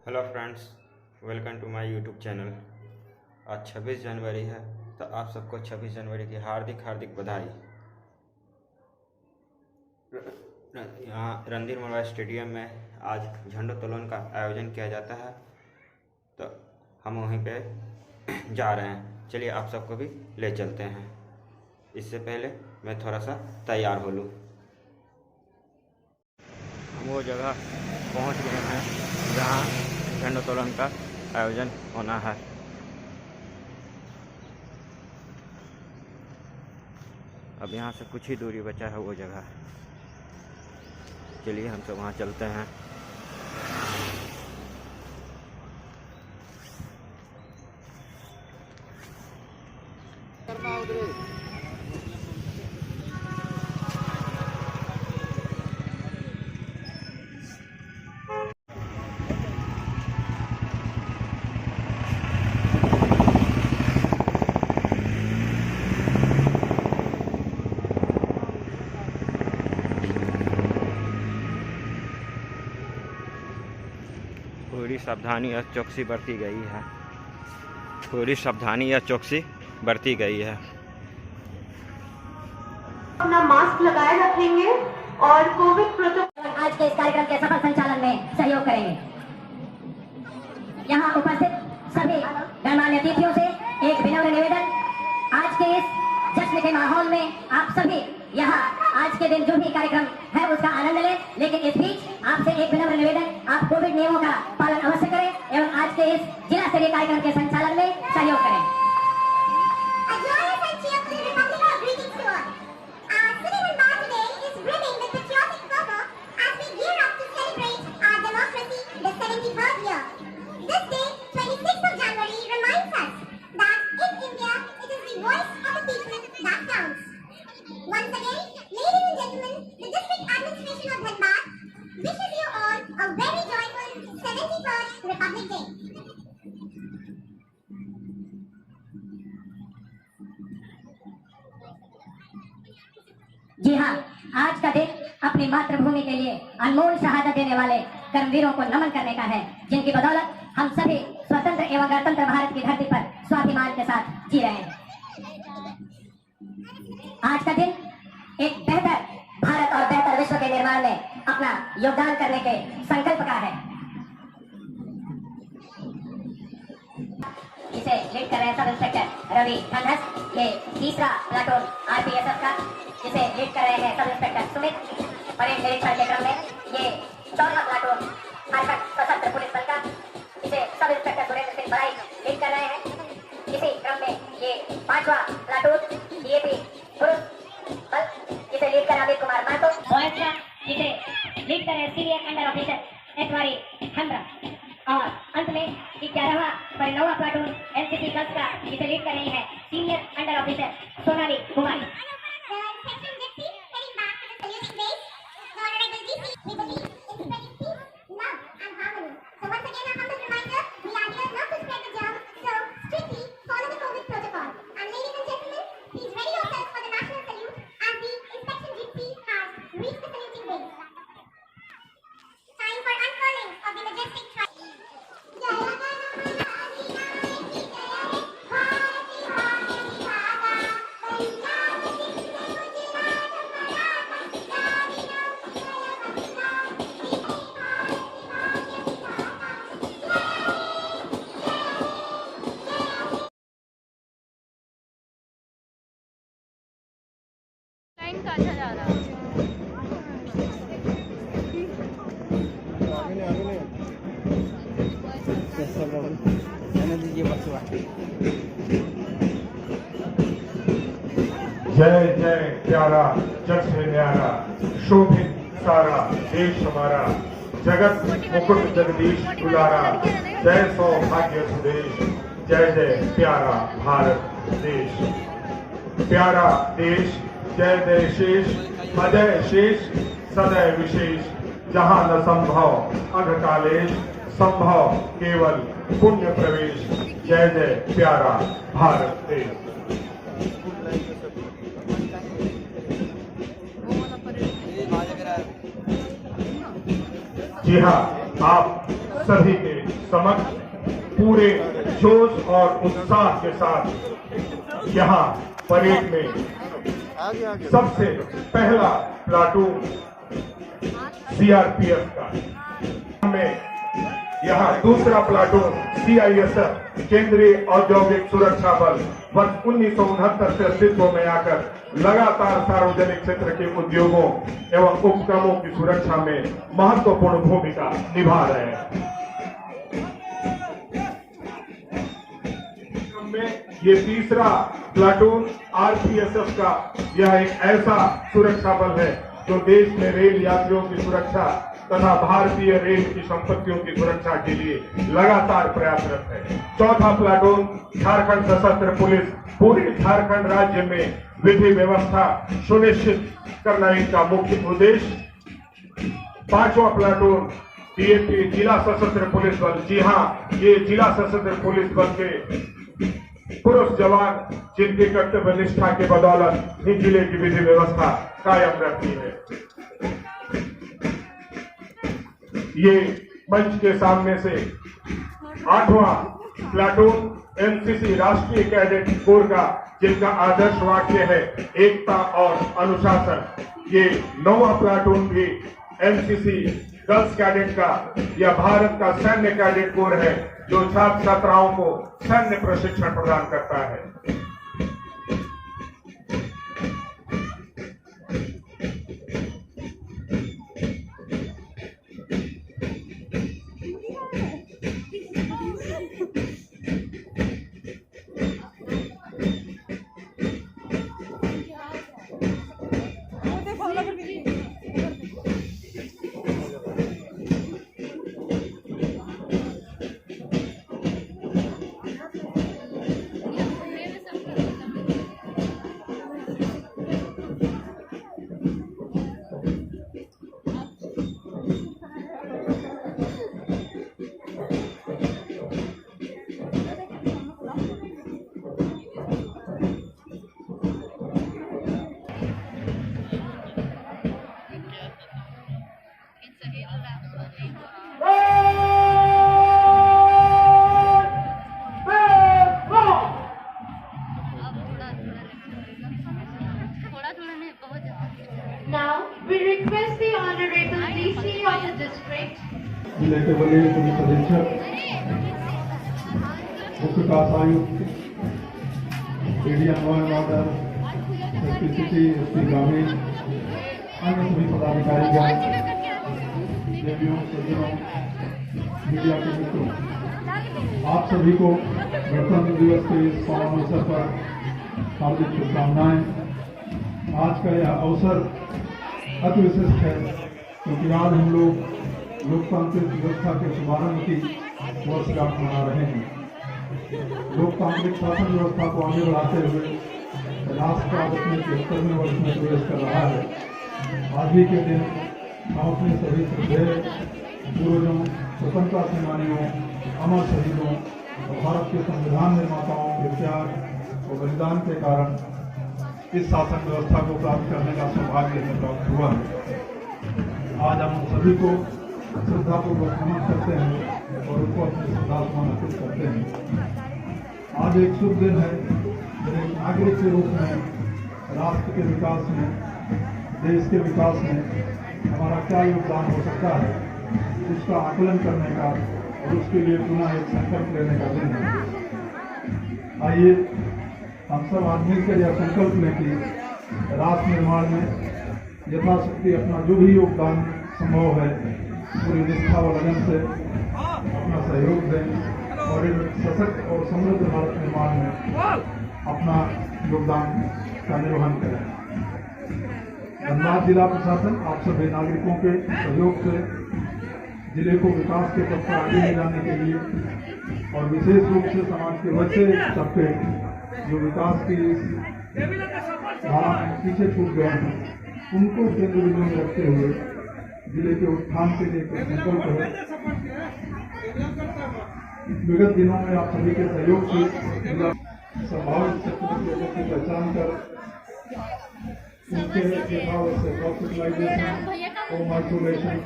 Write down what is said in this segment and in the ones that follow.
Hello friends, welcome to my YouTube channel. आज 26 जनवरी है, तो आप सबको 26 जनवरी की हार्दिक हार्दिक बधाई। यहाँ रणधीर मोरवाई स्टेडियम में आज झंडोत्तोलन का आयोजन किया जाता है, तो हम वहीं पे जा रहे हैं। चलिए आप सबको भी ले चलते हैं। इससे पहले मैं थोड़ा सा तैयार हो लूँ। हम वो जगह पहुंच गए हैं जहां झंडोत्तोलन का आयोजन होना है। अब यहाँ से कुछ ही दूरी बचा है वो जगह। चलिए हम सब वहाँ चलते हैं। पूरी सावधानी और चौकसी बरती गई है। पूरी सावधानी या चौकसी बरती गई है। अपना मास्क लगाए रखेंगे और कोविड प्रोटोकॉल आज के इस कार्यक्रम के सफल संचालन में सहयोग करेंगे। यहाँ उपस्थित सभी गणमान्य अतिथियों से एक विनम्र निवेदन, आज के इस जश्न के माहौल में आप सभी यहाँ आज के दिन जो भी कार्यक्रम है उसका आनंद लें, लेकिन इस बीच आपसे एक विनम्र निवेदन, आप कोविड नियमों का पालन अवश्य करें एवं आज के इस जिला स्तरीय कार्यक्रम के संचालन में सहयोग करें। Once again, ladies and gentlemen, the district administration of Dhanbad wishes you all a very joyful 71st Republic Day. जी हाँ, आज का दिन अपनी मातृभूमि के लिए अनमोल शहादत देने वाले कर्मवीरों को नमन करने का है, जिनकी बदौलत हम सभी स्वतंत्र एवं गणतंत्र भारत की धरती पर स्वाभिमान के साथ जी रहे हैं। आज का दिन एक बेहतर भारत और बेहतर विश्व के निर्माण में अपना योगदान करने के संकल्प का है। इसे लीड कर रहे हैं सब इंस्पेक्टर रवि ठंडस, ये तीसरा प्लाटून आरपीएसएफ का, जिसे लीड कर रहे हैं सब इंस्पेक्टर सुमित। परेड निरीक्षण के क्रम में ये चौथा प्लाटून झारखंड सशस्त्र पुलिस बल का, इसे सब इंस्पेक्टर सुरेंद्र सिंह बड़ाई लीड कर रहे हैं। इसी क्रम में ये पांचवा प्लाटून डीएपी पुरुष बल, जिसे लीड कर अमित कुमार महतो, जिसे लीड कर सीनियर अंडर ऑफिसर एतवारी हेम्ब्रा, और अंत में 11वां परिणवा प्लाटून एनसीसी गर्ल्स का, जिसे लीड कर रही है senior under officer Sonali Kumari. अच्छा जा रहा है। जय जय प्यारा जग से न्यारा, शोभित सारा देश हमारा, जगत मुकुट जगदीश दुलारा, जय सौभाग्य सुदेश, जय जय प्यारा भारत देश। प्यारा देश जय जय शेष, अजय शेष सदैव विशेष, जहाँ न संभव अघ कालेश, संभव केवल पुण्य प्रवेश, जय जय प्यारा भारत देश। जी हाँ, आप सभी के समक्ष पूरे जोश और उत्साह के साथ यहाँ परेड में सबसे पहला प्लाटून सीआरपीएफ का, हमें यहाँ दूसरा प्लाटून सीआईएसएफ केंद्रीय औद्योगिक सुरक्षा बल वर्ष 1969 से अस्तित्व में आकर लगातार सार्वजनिक क्षेत्र के उद्योगों एवं उपक्रमों की सुरक्षा में महत्वपूर्ण भूमिका निभा रहे हैं। ये तीसरा प्लाटून आरपीएसएफ का यह एक ऐसा सुरक्षा बल है जो देश में रेल यात्रियों की सुरक्षा तथा भारतीय रेल की संपत्तियों की सुरक्षा के लिए लगातार प्रयासरत है। चौथा प्लाटून झारखंड सशस्त्र पुलिस पूरे झारखंड राज्य में विधि व्यवस्था सुनिश्चित करना इनका मुख्य उद्देश्य। पांचवा प्लाटून डीएपी जिला सशस्त्र पुलिस बल, जी हाँ, ये जिला सशस्त्र पुलिस बल के पुरुष जवान जिनकी कर्तव्य निष्ठा के बदौलत ही जिले की विधि व्यवस्था कायम रहती है। ये मंच के सामने से 8वां प्लाटून एनसीसी राष्ट्रीय कैडेट कोर का, जिनका आदर्श वाक्य है एकता और अनुशासन। ये 9वां प्लाटून भी एनसीसी गर्ल्स कैडेट का, यह भारत का सैन्य कैडेट कोर है जो छात्र छात्राओं को सैन्य प्रशिक्षण प्रदान करता है। Now, we request the Honorable DC of the district. जिले के वरीय पुलिस अधीक्षक, मुख्य विकास आयुक्त, ADM law and order, SP city, SP ग्रामीण, अन्य सभी पदाधिकारीगण, देवियों, सज्जनों, मीडिया के मित्रों, आप सभी को गणतंत्र दिवस के इस पावन अवसर पर हार्दिक शुभकामनाएं। आज का यह अवसर अति विशिष्ट है क्योंकि आज हम लोग लोकतांत्रिक व्यवस्था के शुभारंभ की वर्षगांठ मना रहे हैं। लोकतांत्रिक शासन व्यवस्था को आगे बढ़ाते हुए राष्ट्र आज अपने 73वें वर्ष में प्रवेश कर रहा है। आज ही के दिन हम अपने सभी श्रद्धेय पूर्वजों, स्वतंत्रता सेनानियों, अमर शहीदों और भारत के संविधान निर्माताओं के त्याग और बलिदान के कारण इस शासन व्यवस्था को प्राप्त करने का सौभाग्य हमें प्राप्त हुआ है। आज हम सभी को श्रद्धापूर्वक नमन करते हैं और उनको अपने श्रद्धासुमन अर्पित करते हैं। आज एक शुभ दिन है, एक नागरिक के रूप में राष्ट्र के विकास में, देश के विकास में हमारा क्या योगदान हो सकता है, उसका आकलन करने का और उसके लिए पुनः एक संकल्प लेने का दिन है। आइए हम सब आज मिलकर यह संकल्प लें कि राष्ट्र निर्माण में यथाशक्ति अपना जो भी योगदान संभव है पूरी निष्ठा व लगन से अपना सहयोग दें और एक सशक्त और समृद्ध भारत निर्माण में अपना योगदान का निर्वहन करें। धनबाद जिला प्रशासन आप सभी नागरिकों के सहयोग से जिले को विकास के पथ पर आगे ले जाने के लिए और विशेष रूप से समाज के वैसे तबके जो विकास की धारा में पीछे छूट गए हैं उनको केंद्र बिंदु में रखते हुए जिले के उत्थान के लिए संकल्प है। विगत दिनों में आप सभी के सहयोग से जिला संभावित लोगों की पहचान कर उनके यथावश्यक हॉस्पिटलाइजेशन, होम आइसोलेशन,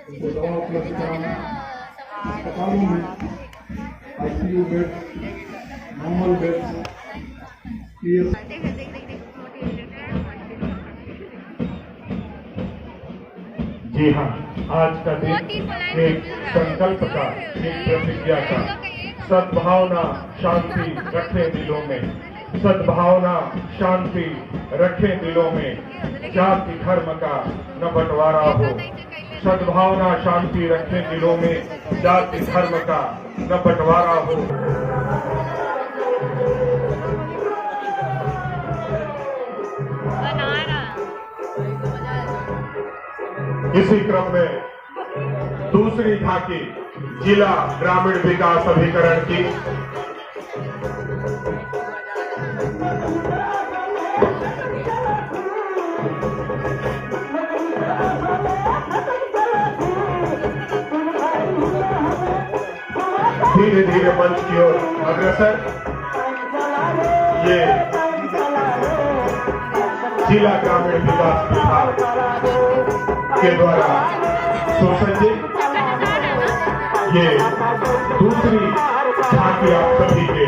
उनको दवा उपलब्ध कराना अस्पतालों में ICU बेड्स, नॉर्मल बेड्स, जी हाँ, आज का दिन एक संकल्प का, एक प्रतिज्ञा का, सद्भावना शांति रखें दिलों में, सद्भावना शांति रखें दिलों में, जाति धर्म का न बंटवारा हो, सद्भावना शांति रखें दिलों में, जाति धर्म का न बंटवारा हो। इसी क्रम में दूसरी झांकी जिला ग्रामीण विकास अभिकरण की धीरे धीरे मंच की ओर अग्रसर, ये जिला ग्रामीण विकास विभाग के द्वारा सुसज्जित ये दूसरी झांकी आप सभी के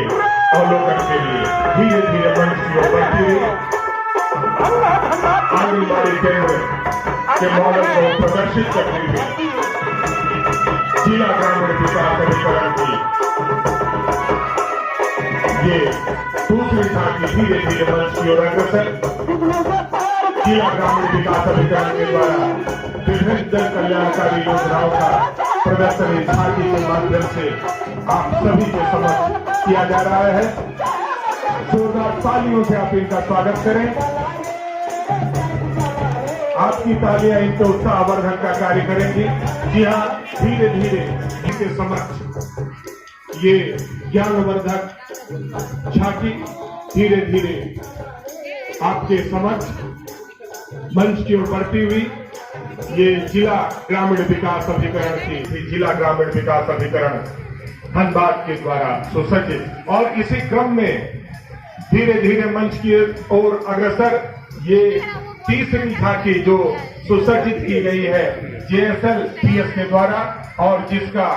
अवलोकन के लिए धीरे धीरे मंच की ओर बढ़ती हुई आंगनबाड़ी केंद्र के मॉडल को प्रदर्शित करती हुई जिला ग्रामीण विकास अभिकरण की ये दूसरी झांकी धीरे धीरे मंच की ओर अग्रसर। जिला ग्रामीण विकास अभिकरण के द्वारा विभिन्न जन कल्याणकारी योजनाओं का प्रदर्शन इस झांकी के माध्यम से आप सभी के समक्ष किया जा रहा है। जोरदार तालियों से आप इनका स्वागत करें। आपकी तालियां इनके उत्साहवर्धन का कार्य करेंगी। जी हाँ, धीरे धीरे इनके समक्ष ये ज्ञानवर्धक झांकी धीरे धीरे आपके समक्ष मंच की ओर बढ़ती हुई ये जिला ग्रामीण विकास अभिकरण की जिला ग्रामीण विकास अभिकरण धनबाद के द्वारा सुसज्जित और इसी क्रम में धीरे धीरे मंच की ओर अग्रसर ये तीसरी झांकी जो सुसज्जित की गई है JSLPS के द्वारा और जिसका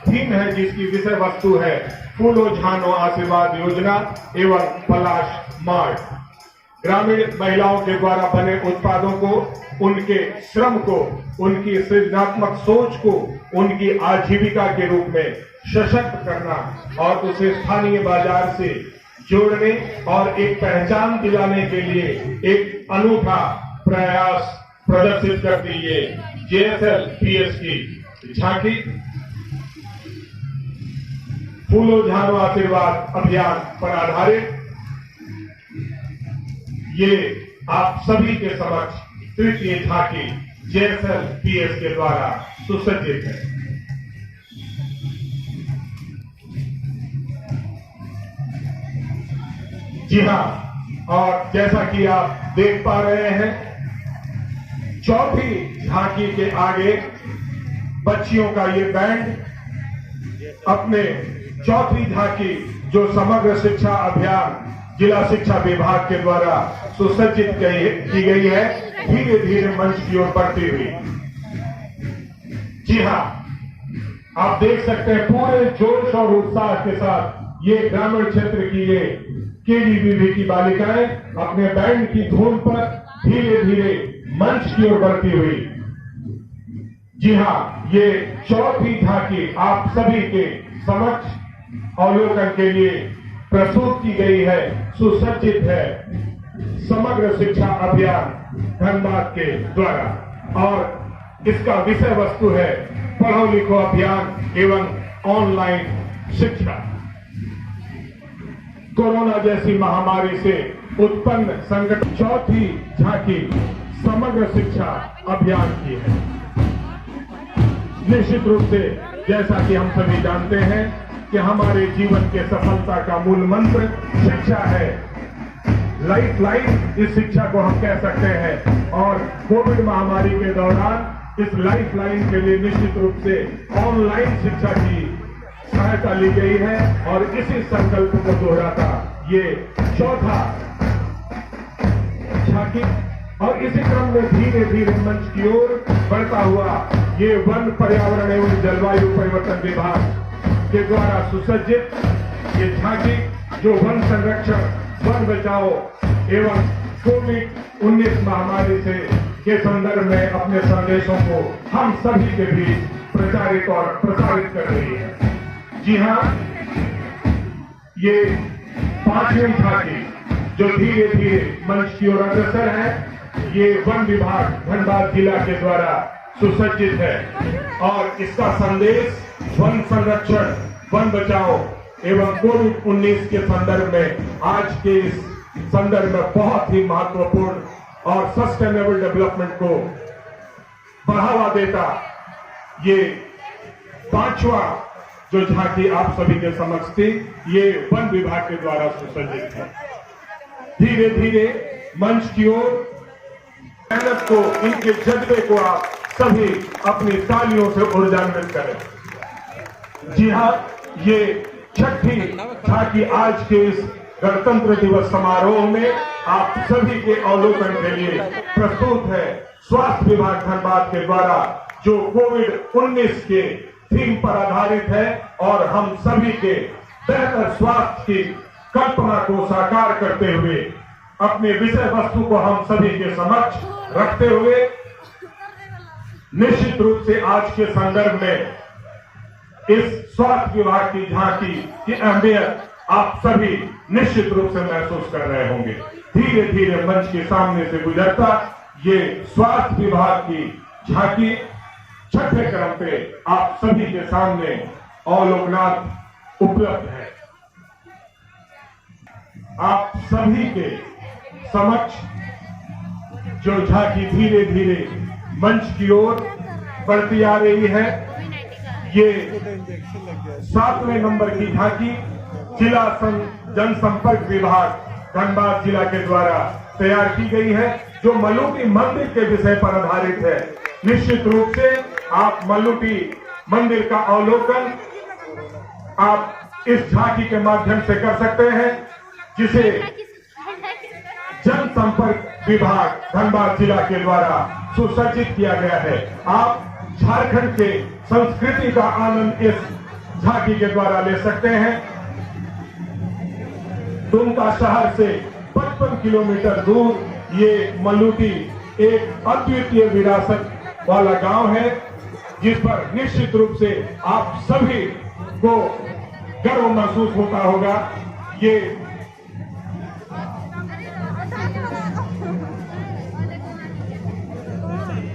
थीम है, जिसकी विषय वस्तु है फूलो झानो आशीर्वाद योजना एवं पलाश मार्ट। ग्रामीण महिलाओं के द्वारा बने उत्पादों को, उनके श्रम को, उनकी सृजनात्मक सोच को उनकी आजीविका के रूप में सशक्त करना और उसे स्थानीय बाजार से जोड़ने और एक पहचान दिलाने के लिए एक अनूठा प्रयास प्रदर्शित करती है JSLPS की झांकी फूलो झानो आशीर्वाद अभियान पर आधारित ये आप सभी के समक्ष तृतीय झांकी JSLPS के द्वारा सुसज्जित है। जी हाँ, और जैसा कि आप देख पा रहे हैं चौथी झांकी के आगे बच्चियों का ये बैंड अपने चौथी झांकी जो समग्र शिक्षा अभियान जिला शिक्षा विभाग के द्वारा सुसज्जित की गई है धीरे धीरे मंच की ओर बढ़ती हुई। जी हाँ, आप देख सकते हैं पूरे जोश और उत्साह के साथ ये ग्रामीण क्षेत्र की ये KGBV की बालिकाएं अपने बैंड की धुन पर धीरे धीरे मंच की ओर बढ़ती हुई। जी हाँ, ये चौथी झांकी आप सभी के समक्ष अवलोकन के लिए प्रस्तुत की गई है, सुसज्जित है समग्र शिक्षा अभियान धनबाद के द्वारा और इसका विषय वस्तु है पढ़ो लिखो अभियान एवं ऑनलाइन शिक्षा। कोरोना जैसी महामारी से उत्पन्न संकट चौथी झांकी समग्र शिक्षा अभियान की है। निश्चित रूप से जैसा कि हम सभी जानते हैं कि हमारे जीवन के सफलता का मूल मंत्र शिक्षा है। लाइफ लाइन इस शिक्षा को हम कह सकते हैं और कोविड महामारी के दौरान इस लाइफ लाइन के लिए निश्चित रूप से ऑनलाइन शिक्षा की सहायता ली गई है और इसी संकल्प को दोहराता ये चौथा झांकी और इसी क्रम में धीरे धीरे मंच की ओर बढ़ता हुआ ये वन पर्यावरण एवं जलवायु परिवर्तन विभाग के द्वारा सुसज्जित ये झांकी जो वन संरक्षण, वन बचाओ एवं कोविड-19 महामारी से के संदर्भ में अपने संदेशों को हम सभी के बीच प्रचारित और प्रसारित कर रही है। जी हाँ, ये 5वीं झांकी जो धीरे धीरे मंच की ओर अग्रसर है, ये वन विभाग धनबाद जिला के द्वारा सुसज्जित है और इसका संदेश वन संरक्षण, वन बचाओ एवं कोविड-19 के संदर्भ में आज के इस संदर्भ में बहुत ही महत्वपूर्ण और सस्टेनेबल डेवलपमेंट को बढ़ावा देता ये 5वां जो झांकी आप सभी के समक्ष थी, ये वन विभाग के द्वारा सुसज्जित है। धीरे धीरे मंच की ओर मेहनत को, इनके जज्बे को आप सभी अपनी तालियों से ऊर्जान्वित करें। जी हाँ, ये 6ठी झांकी आज के इस गणतंत्र दिवस समारोह में आप सभी के अवलोकन के लिए प्रस्तुत है। स्वास्थ्य विभाग धनबाद के द्वारा जो कोविड-19 के थीम पर आधारित है और हम सभी के बेहतर स्वास्थ्य की कल्पना को साकार करते हुए अपने विषय वस्तु को हम सभी के समक्ष रखते हुए निश्चित रूप से आज के संदर्भ में इस स्वास्थ्य विभाग की झांकी की अहमियत आप सभी निश्चित रूप से महसूस कर रहे होंगे। धीरे धीरे मंच के सामने से गुजरता ये स्वास्थ्य विभाग की झांकी 6ठे क्रम पे आप सभी के सामने अवलोकनार्थ उपलब्ध है। आप सभी के समक्ष जो झांकी धीरे धीरे मंच की ओर बढ़ती आ रही है, ये 7वें नंबर की झांकी जिला जनसंपर्क विभाग धनबाद जिला के द्वारा तैयार की गई है, जो मल्लुटी मंदिर के विषय पर आधारित है। निश्चित रूप से आप मल्लुटी मंदिर का अवलोकन आप इस झांकी के माध्यम से कर सकते हैं, जिसे जनसंपर्क विभाग धनबाद जिला के द्वारा सुसज्जित किया गया है। आप झारखंड के संस्कृति का आनंद इस झांकी के द्वारा ले सकते हैं। दुमका शहर से 55 किलोमीटर दूर ये मल्लुटी एक अद्वितीय विरासत वाला गांव है, जिस पर निश्चित रूप से आप सभी को गर्व महसूस होता होगा। ये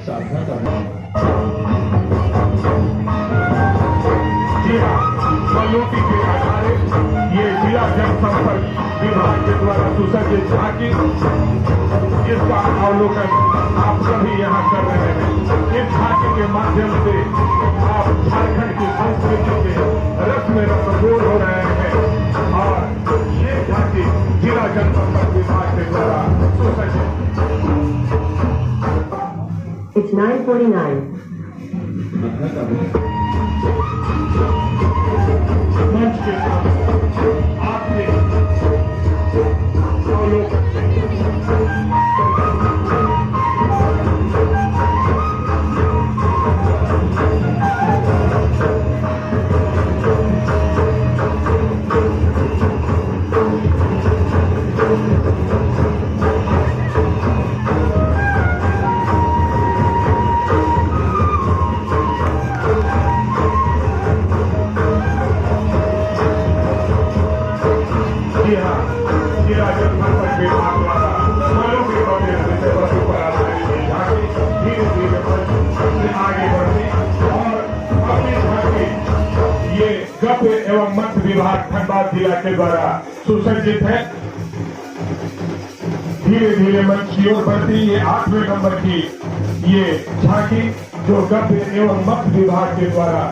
साधना करना जी हाँ, मल्लुटी के आधारित ये जिला जनसंपर्क विभाग के द्वारा सुसज्जित झांकी, जिसका अवलोकन आप सभी यहाँ कर रहे हैं। इस झांकी के माध्यम से आप झारखंड की संस्कृति के रस में रसगोर हो रहे हैं और ये झांकी जिला जनसंपर्क विभाग के द्वारा सुसज्जित। It's 9:49. मंच के साथ आपने अवलोकन एवं मध्य विभाग धनबाद जिला के द्वारा सुसज्जित है। धीरे धीरे मंच की ओर बढ़ती ये 8वें नंबर की ये झांकी जो गद्य एवं मध्य विभाग के द्वारा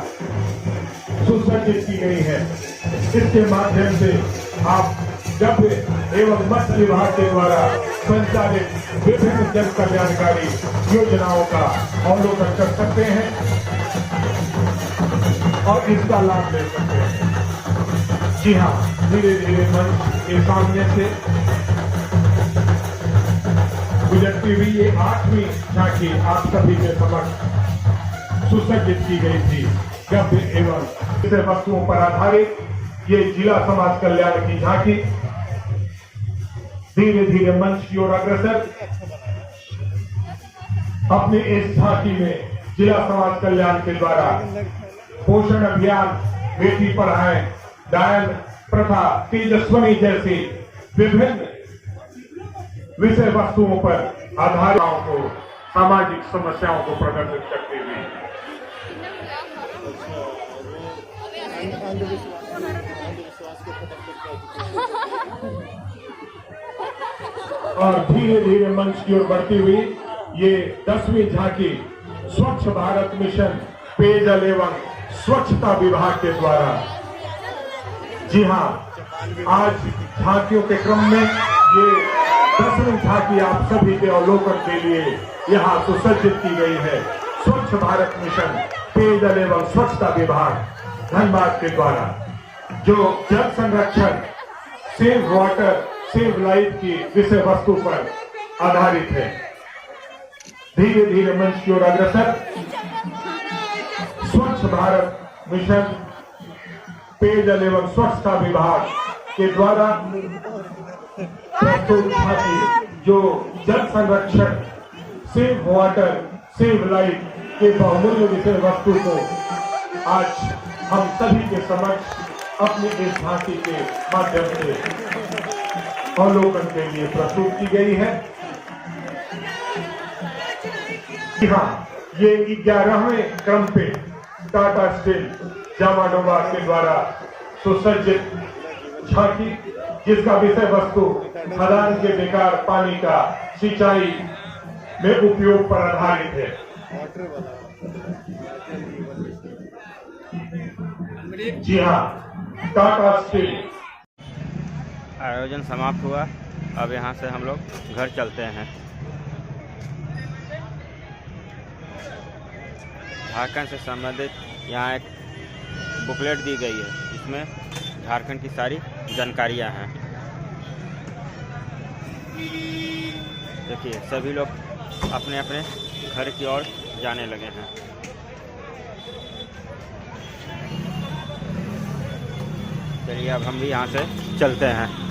सुसज्जित की गई है। इसके माध्यम से आप गद्य एवं मध्य विभाग के द्वारा संचालित विभिन्न जन कल्याणकारी योजनाओं का अवलोकन कर सकते हैं और इसका लाभ ले सकते हैं। जी हाँ, धीरे धीरे मंच के सामने से गुजरती हुई ये 8वीं झांकी आप सभी के समक्ष सुसज्जित की गई थी। गद्य एवं विषय वस्तुओं पर आधारित ये जिला समाज कल्याण की झांकी धीरे धीरे मंच की ओर अग्रसर। अपनी इस झांकी में जिला समाज कल्याण के द्वारा पोषण अभियान, बेटी पढ़ाएं, डायन प्रथा, तेजस्वनी जैसी विभिन्न विषय वस्तुओं पर आधारित को सामाजिक समस्याओं को प्रदर्शित करते हुए और धीरे धीरे मंच की ओर बढ़ती हुई ये 10वीं झांकी स्वच्छ भारत मिशन पेयजल एवं स्वच्छता विभाग के द्वारा, जी हाँ, आज झांकियों के क्रम में ये 10वीं झांकी आप सभी के अवलोकन के लिए यहाँ सुसज्जित की गई है। स्वच्छ भारत मिशन पेयजल एवं स्वच्छता विभाग धनबाद के द्वारा, जो जल संरक्षण, सेव वाटर सेव लाइफ की विषय वस्तु पर आधारित है। धीरे धीरे मंच की ओर अग्रसर स्वच्छ भारत मिशन पेयजल एवं स्वच्छता विभाग के द्वारा प्रस्तुत झांकी, जो जल संरक्षण, सेव वाटर सेव लाइफ के बहुमूल्य विषय वस्तु को आज हम सभी के समक्ष अपनी इस झांकी के माध्यम से अवलोकन के लिए प्रस्तुत की गई है। हाँ, ये 11वें क्रम पे टाटा स्टील जामाडोबा के द्वारा सुसज्जित झांकी, जिसका विषय वस्तु खदान के बेकार पानी का सिंचाई में उपयोग पर आधारित है। जी हाँ, टाटा स्टील। आयोजन समाप्त हुआ। अब यहाँ से हम लोग घर चलते हैं। झारखंड से संबंधित यहाँ एक बुकलेट दी गई है, जिसमें झारखंड की सारी जानकारियाँ हैं। देखिए, सभी लोग अपने अपने घर की ओर जाने लगे हैं। चलिए, अब हम भी यहाँ से चलते हैं।